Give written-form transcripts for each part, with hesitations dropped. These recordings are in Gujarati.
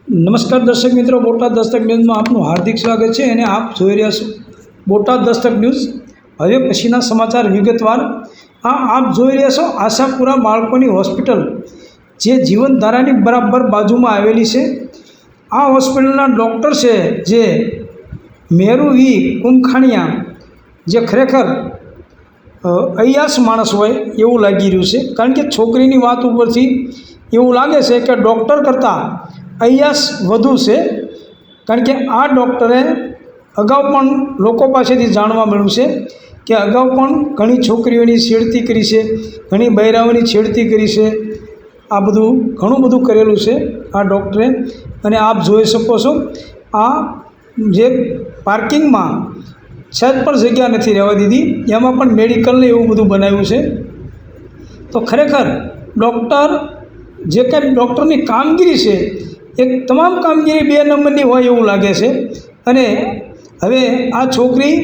નમસ્કાર દર્શક મિત્રો, બોટાદ દસ્તક ન્યૂઝમાં આપનું હાર્દિક સ્વાગત છે અને આપ જોઈ રહ્યા છો બોટાદ દસ્તક ન્યૂઝ। હવે પછીના સમાચાર વિગતવાર। આપ જોઈ રહ્યા છો આશાપુરા બાળકોની હોસ્પિટલ, જે જીવનધારાની બરાબર બાજુમાં આવેલી છે। આ હોસ્પિટલના ડૉક્ટર છે જે મેરુ વી કુમખાણિયા, જે ખરેખર અયાસ માણસ હોય એવું લાગી રહ્યું છે, કારણ કે છોકરીની વાત ઉપરથી એવું લાગે છે કે ડૉક્ટર કરતાં અયાસ વધુ છે। કારણ કે આ ડૉક્ટરે અગાઉ પણ લોકો પાસેથી જાણવા મળ્યું છે કે અગાઉ પણ ઘણી છોકરીઓની છેડતી કરી છે, ઘણી બૈરાઓની છેડતી કરી છે। આ બધું ઘણું બધું કરેલું છે આ ડૉક્ટરે। અને આપ જોઈ શકો છો, આ જે પાર્કિંગમાં સહેજ પણ જગ્યા નથી રહેવા દીધી, એમાં પણ મેડિકલને એવું બધું બનાવ્યું છે। તો ખરેખર ડૉક્ટર, જે કાંઈ ડૉક્ટરની કામગીરી છે એ તમામ કામગીરી 2 નંબરની હોય એવું લાગે છે। અને હવે આ છોકરી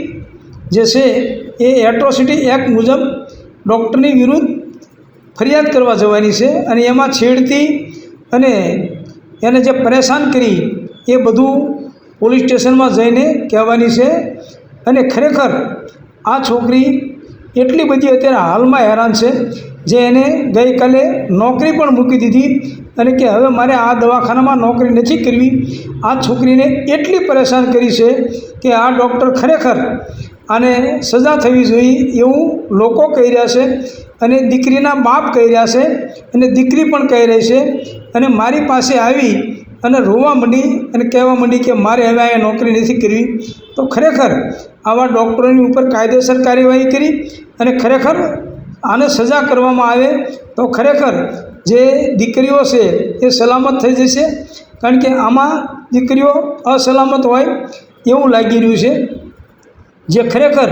જે છે એ એટ્રોસિટી એક્ટ મુજબ ડૉક્ટરની વિરુદ્ધ ફરિયાદ કરવા જવાની છે, અને એમાં છેડતી અને એને જે પરેશાન કરી એ બધું પોલીસ સ્ટેશનમાં જઈને કહેવાની છે। અને ખરેખર આ છોકરી એટલી બધી અત્યારે હાલમાં હેરાન છે, જે એને ગઈકાલે નોકરી પણ મૂકી દીધી અને કે હવે મારે આ દવાખાનામાં નોકરી નથી કરવી। આ છોકરીને એટલી પરેશાન કરી છે કે આ ડૉક્ટર ખરેખર આને સજા થવી જોઈએ એવું લોકો કહી રહ્યા છે, અને દીકરીના બાપ કહી રહ્યા છે, અને દીકરી પણ કહી રહી છે। અને મારી પાસે આવી અને રોવા માંડી અને કહેવા માંડી કે મારે હવે અહીંયા નોકરી નથી કરવી। તો ખરેખર આવા ડૉક્ટરોની ઉપર કાયદેસર કાર્યવાહી કરી અને ખરેખર આને સજા કરવામાં આવે તો ખરેખર જે દીકરીઓ છે એ સલામત થઈ જશે। કારણ કે આમાં દીકરીઓ અસલામત હોય એવું લાગી રહ્યું છે, જે ખરેખર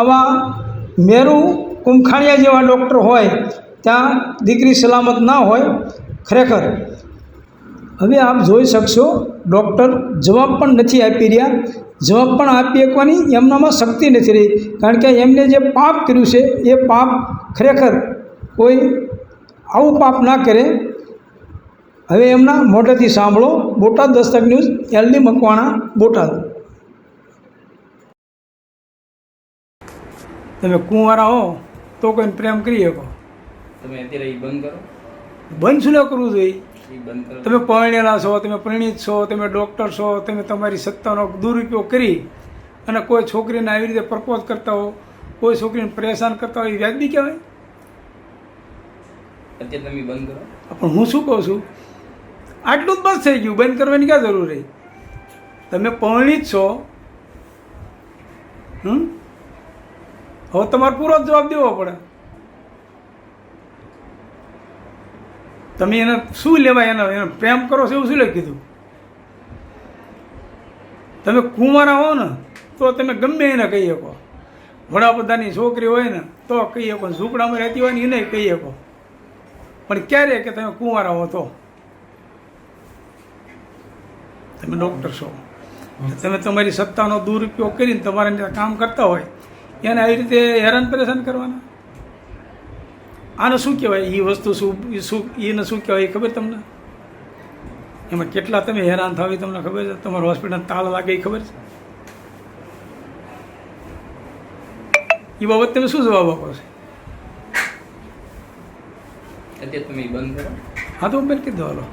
આવા મેરુ કુમખાણિયા જેવા ડૉક્ટર હોય ત્યાં દીકરી સલામત ના હોય ખરેખર। હવે આપ જોઈ શકશો, ડૉક્ટર જવાબ પણ નથી આપી રહ્યા, જવાબ પણ આપી શકવાની એમનામાં શક્તિ નથી રહી, કારણ કે એમને જે પાપ કર્યું છે એ પાપ ખરેખર કોઈ આવું પાપ ના કરે। હવે એમના મોઢેથી સાંભળો। Botad Dastak news, LD Makwana, Botad. તમે કુંવારા હો તો કોઈને પ્રેમ કરી શકો, તમે અત્યારે એ બંધ કરો। બંધ શું ન કરવું જોઈએ? એ બંધ કરો। તમે પરણેલા છો, તમે પરિણીત છો, તમે ડૉક્ટર છો, તમે તમારી સત્તાનો દુરુપયોગ કરી અને કોઈ છોકરીને આવી રીતે પ્રપોઝ કરતા હો, કોઈ છોકરીને પરેશાન કરતા હોય, એ વ્યાજબી કહેવાય? અત્યારે તમે બંધ કરો। પણ હું શું કહું છું, આટલું જ બસ થઈ ગયું, બંધ કરવાની ક્યાં જરૂર રહી? તમે પરિણીત છો, હવે તમારે પૂરો જ જવાબ દેવો પડે। તમે એને શું લેવાય, એને પ્રેમ કરો છો એવું શું લઈ કીધું? તમે કુંવારા હો ને તો તમે ગમે એને કહી શકો, વડાપ્રધાનની છોકરી હોય ને તો કહી શકો, ઝૂંપડામાં રહેતી હોય ને એને કહી શકો, પણ ક્યારે કે તમે કુંવારા હો તો? તમે ડૉક્ટર છો, તમે તમારી સત્તાનો દુરુપયોગ કરીને તમારે ત્યાં કામ કરતા હોય એને આવી રીતે હેરાન પરેશાન કરવાના, આને શું કહેવાય? એ વસ્તુ શું એને શું કહેવાય એ ખબર તમને? એમાં કેટલા તમે હેરાન થાવ એ તમને ખબર છે? તમારું હોસ્પિટલ તાળ લાગે એ ખબર છે? એ બાબત તમે શું જવાબ આપો છો? અત્યારે તમે બંધ કરો। હા તો બંધ કરી દો, હાલો।